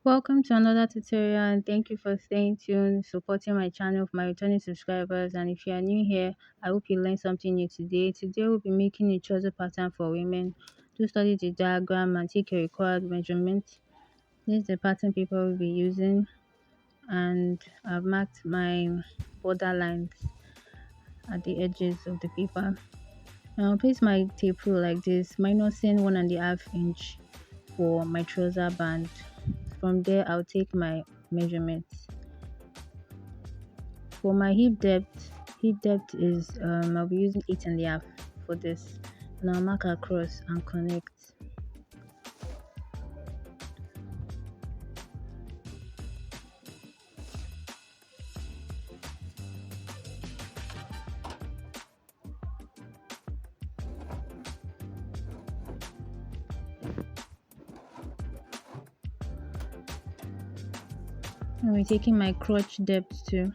Welcome to another tutorial and thank you for staying tuned, supporting my channel for my returning subscribers. And if you are new here, I hope you learned something new today. Today we'll be making a trouser pattern for women. Do study the diagram and take your required measurements. This is the pattern paper we'll be using, and I've marked my border lines at the edges of the paper. I'll place my tape rule like this, minusing 1.5 inch for my trouser band. From there, I'll take my measurements. For my hip depth is I'll be using 8.5 for this. Now mark across and connect. And we're taking my crotch depth too.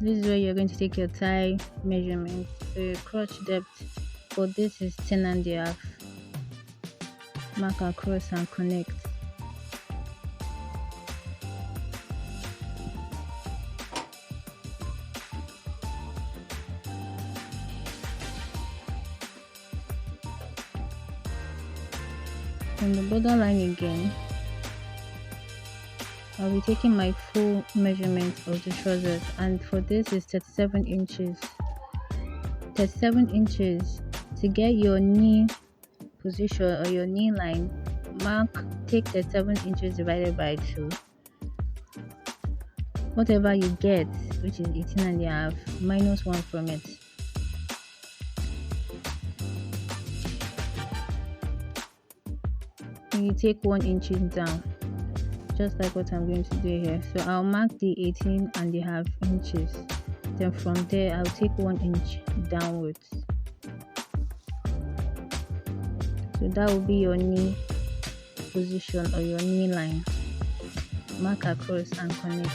This is where you're going to take your thigh measurement. So your crotch depth for this is 10.5. Mark across and connect. From the borderline again, I'll be taking my full measurement of the trousers, and for this is 37 inches. 37 inches. To get your knee position or your knee line, take 37 inches divided by 2. Whatever you get, which is 18.5, minus 1 from it. And you take 1 inch down, just like what I'm going to do here. So I'll mark the 18.5 inches. Then from there, I'll take 1 inch downwards. So that will be your knee position or your knee line. Mark across and connect.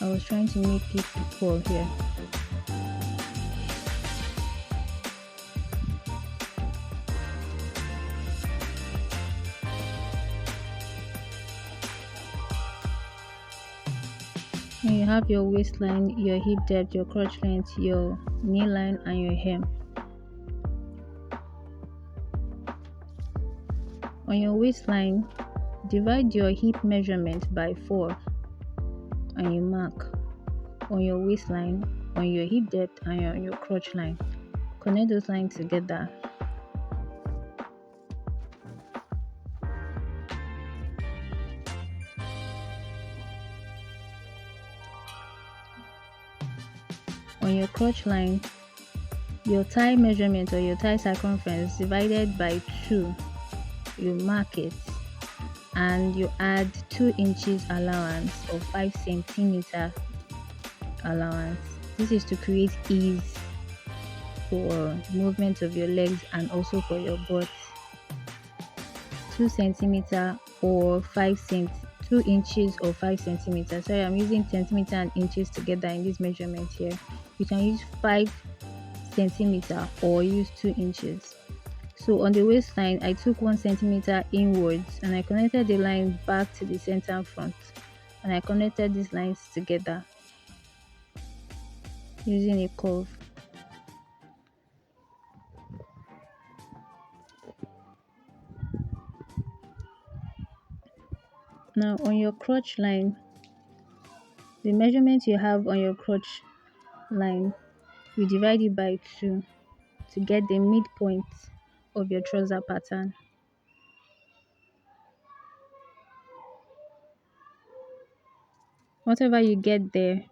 I was trying to make it equal here. And you have your waistline, your hip depth, your crotch length, your knee line, and your hem. On your waistline, divide your hip measurement by 4 and you mark on your waistline, on your hip depth, and on your crotch line. Connect those lines together. On your crotch line, your thigh measurement or your thigh circumference divided by 2, you mark it and you add 2 inches allowance or 5 centimeter allowance. This is to create ease for movement of your legs and also for your butt. 2 centimeter or 2 inches or 5 centimeters. Sorry, I'm using centimeter and inches together in this measurement here. You can use 5 centimeter or use 2 inches. So on the waistline, I took 1 centimeter inwards and I connected the line back to the center front, and I connected these lines together using a curve. Now on your crotch line, the measurement you have on your crotch line, you divide it by 2 to get the midpoint of your trouser pattern. Whatever you get there,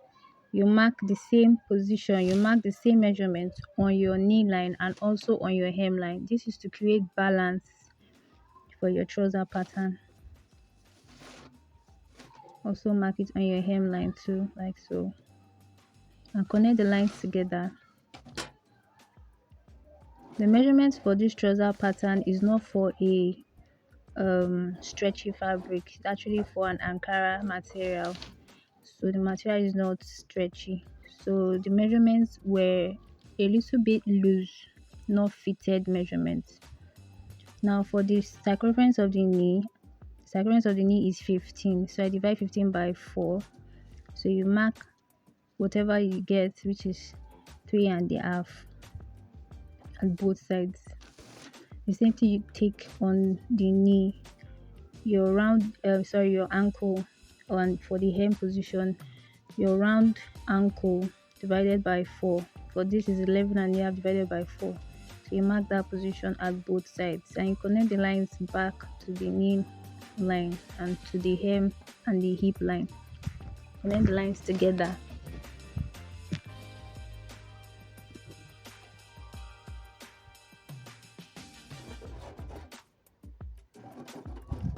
you mark the same position, you mark the same measurement on your knee line and also on your hemline. This is to create balance for your trouser pattern. Also mark it on your hemline too, like so, and connect the lines together. The measurement for this trouser pattern is not for a stretchy fabric. It's actually for an Ankara material, so the material is not stretchy. So the measurements were a little bit loose not fitted measurement. Now for the circumference of the knee, is 15. So I divide 15 by 4. So you mark whatever you get, which is 3.5 at both sides. The same thing you take on the knee, your ankle, and for the hem position, your round ankle divided by 4. For this is 11.5 divided by 4. So you mark that position at both sides and you connect the lines back to the knee line and to the hem and the hip line. Connect the lines together.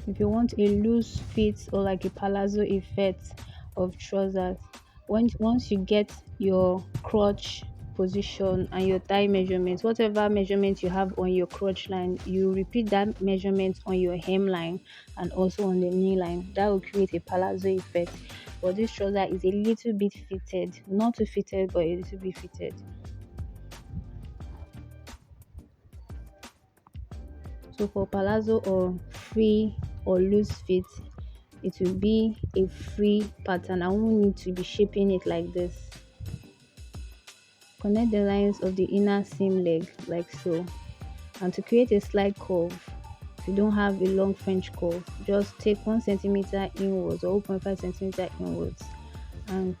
If you want a loose fit or like a palazzo effect of trousers, once you get your crotch position and your thigh measurements, whatever measurement you have on your crotch line, you repeat that measurement on your hem line and also on the knee line. That will create a palazzo effect. But this trouser is a little bit fitted, not too fitted, but a little bit fitted. So for palazzo or free or loose fit, it will be a free pattern. I won't need to be shaping it like this. Connect the lines of the inner seam leg like so. And to create a slight curve, if you don't have a long French curve, just take 1 centimeter inwards or 0.5 centimeter inwards. And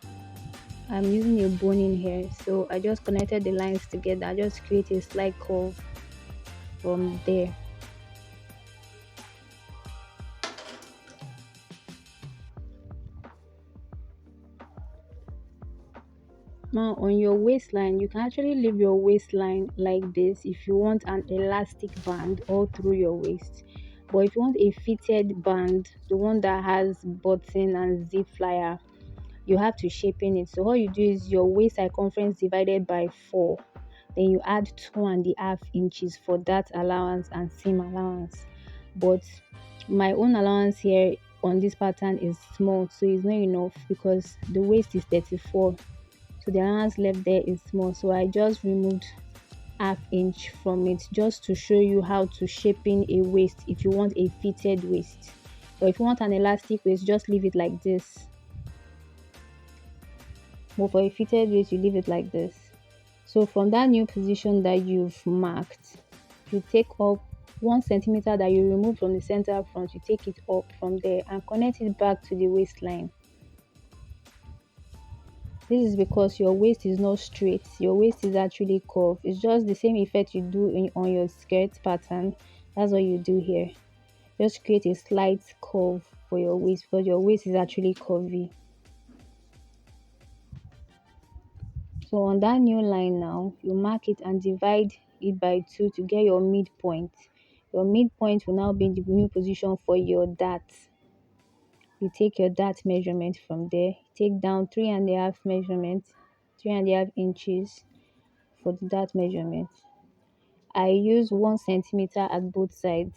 I'm using a boning here, so I just connected the lines together. I just create a slight curve from there. Now on your waistline, you can actually leave your waistline like this if you want an elastic band all through your waist. But if you want a fitted band, the one that has button and zip flyer, you have to shape in it. So all you do is your waist circumference divided by 4. Then you add 2.5 inches for that allowance and seam allowance. But my own allowance here on this pattern is small, so it's not enough because the waist is 34. So the allowance left there is small, so I just removed ½ inch from it just to show you how to shape in a waist if you want a fitted waist. Or if you want an elastic waist, just leave it like this. But for a fitted waist, you leave it like this. So from that new position that you've marked, you take up 1 centimeter that you remove from the center front, you take it up from there and connect it back to the waistline. This is because your waist is not straight, your waist is actually curved. It's just the same effect you do on your skirt pattern. That's what you do here. Just create a slight curve for your waist because your waist is actually curvy. So on that new line now, you mark it and divide it by 2 to get your midpoint. Your midpoint will now be the new position for your dart. You take your dart measurement from there, take down 3.5 measurement, 3.5 inches for the dart measurement. I use 1 centimeter at both sides.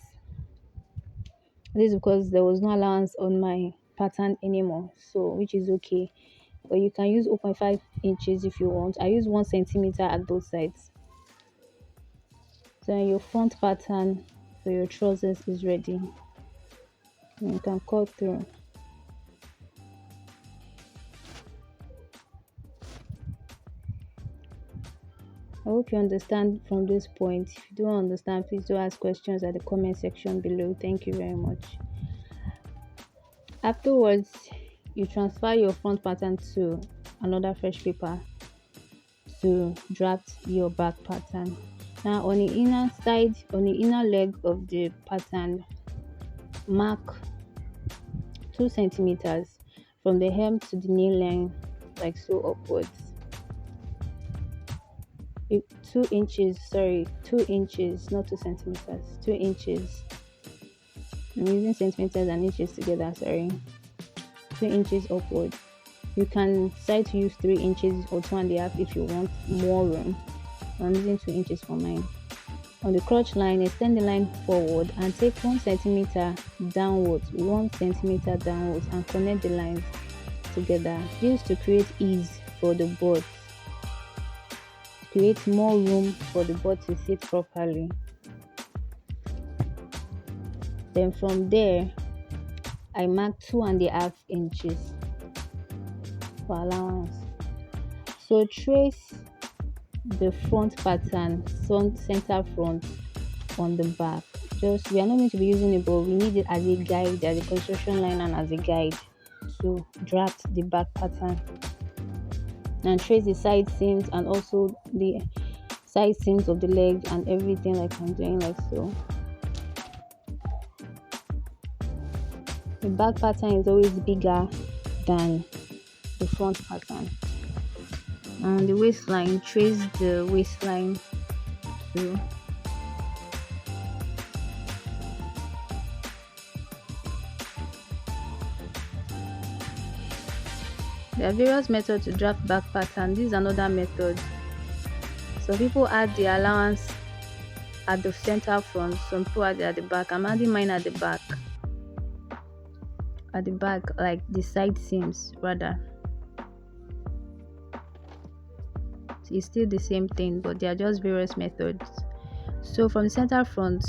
This is because there was no allowance on my pattern anymore, so which is okay. But you can use 0.5 inches if you want. I use 1 centimeter at both sides. So your front pattern for your trousers is ready. You can cut through. I hope you understand from this point. If you don't understand, please do ask questions at the comment section below. Thank you very much. Afterwards, you transfer your front pattern to another fresh paper to draft your back pattern. Now on the inner side, on the inner leg of the pattern, mark 2 centimeters from the hem to the knee line, like so upwards. 2 inches, not 2 centimeters, 2 inches. I'm using centimeters and inches together, 2 inches upward. You can decide to use 3 inches or 2.5 if you want more room. I'm using 2 inches for mine. On the crotch line, extend the line forward and take 1 centimeter downwards, and connect the lines together. This to create ease for the butt. create more room for the board to sit properly. Then from there, I mark 2.5 inches for allowance. So trace the front pattern, center front on the back. Just, we are not going to be using it, but we need it as a guide, as a construction line and as a guide to draft the back pattern. And trace the side seams and also the side seams of the leg and everything, like I'm doing like so. The back pattern is always bigger than the front pattern. And the waistline, trace the waistline too. There are various methods to draft back pattern. This is another method. Some people add the allowance at the center front, some people add it at the back. I'm adding mine at the back. At the back, like the side seams rather. It's still the same thing, but they are just various methods. So from the center front,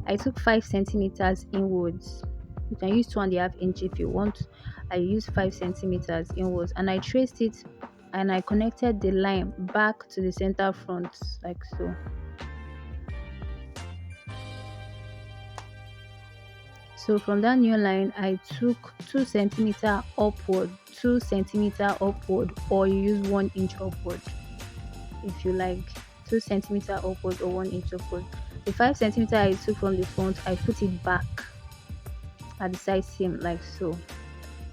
I took 5 centimeters inwards. You can use 2.5 inches if you want. I used 5 centimeters inwards, and I traced it and I connected the line back to the center front like so. So from that new line, I took 2 centimeters upward, 2 centimeters upward, or you use 1 inch upward if you like. 2 centimeters upward or 1 inch upward. The 5 centimeters I took from the front, I put it back at the side seam like so.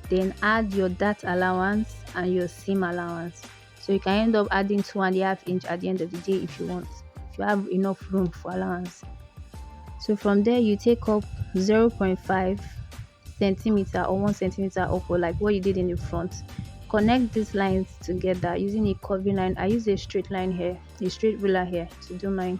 Then add your dart allowance and your seam allowance. So you can end up adding 2.5 inches at the end of the day if you want, if you have enough room for allowance. So from there, you take up 0.5 centimeter or 1 centimeter upward, like what you did in the front. Connect these lines together using a curving line. I use a straight line here, a straight ruler here to do mine.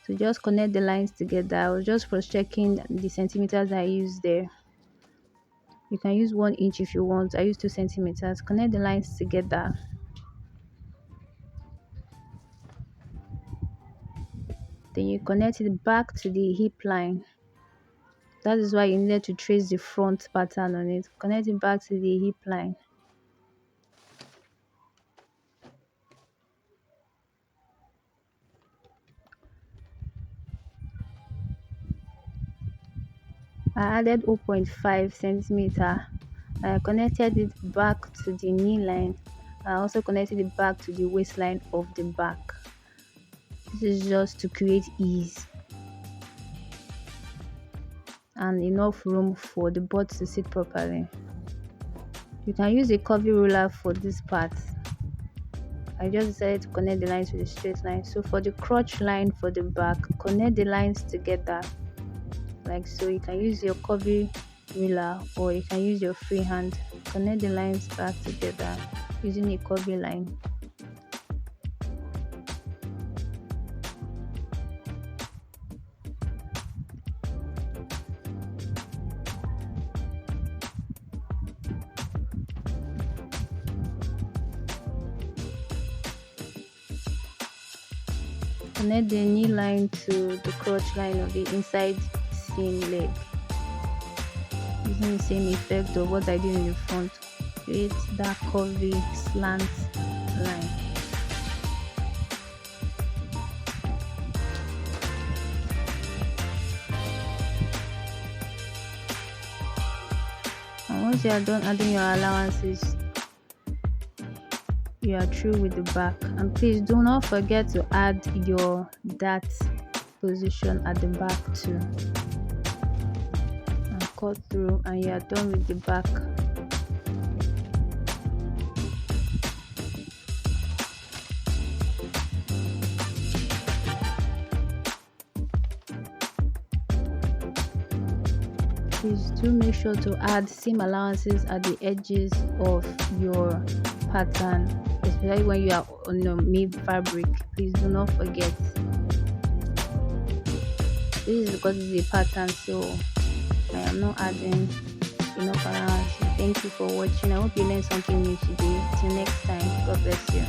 So just connect the lines together. I was just cross checking the centimeters I used there. You can use 1 inch if you want. I use 2 centimeters. Connect the lines together. Then you connect it back to the hip line. That is why you needed to trace the front pattern on it. Connect it back to the hip line. I added 0.5 centimeter. I connected it back to the knee line. I also connected it back to the waistline of the back. This is just to create ease and enough room for the board to sit properly. You can use a curvy ruler for this part. I just decided to connect the lines with a straight line. So for the crotch line for the back, connect the lines together like so. You can use your curvy ruler or you can use your free hand. Connect the lines back together using a curvy line. Connect the knee line to the crotch line of the inside seam leg using the same effect of what I did in the front. Create that curvy slant line. And once you are done adding your allowances, you are through with the back. And please do not forget to add your dart position at the back too, and cut through, and you are done with the back. Please do make sure to add seam allowances at the edges of your pattern, especially when you are on your made fabric. Please do not forget. This is because it's a pattern, so I am not adding enough allowances. Thank you for watching. I hope you learned something new today. Till next time, God bless you.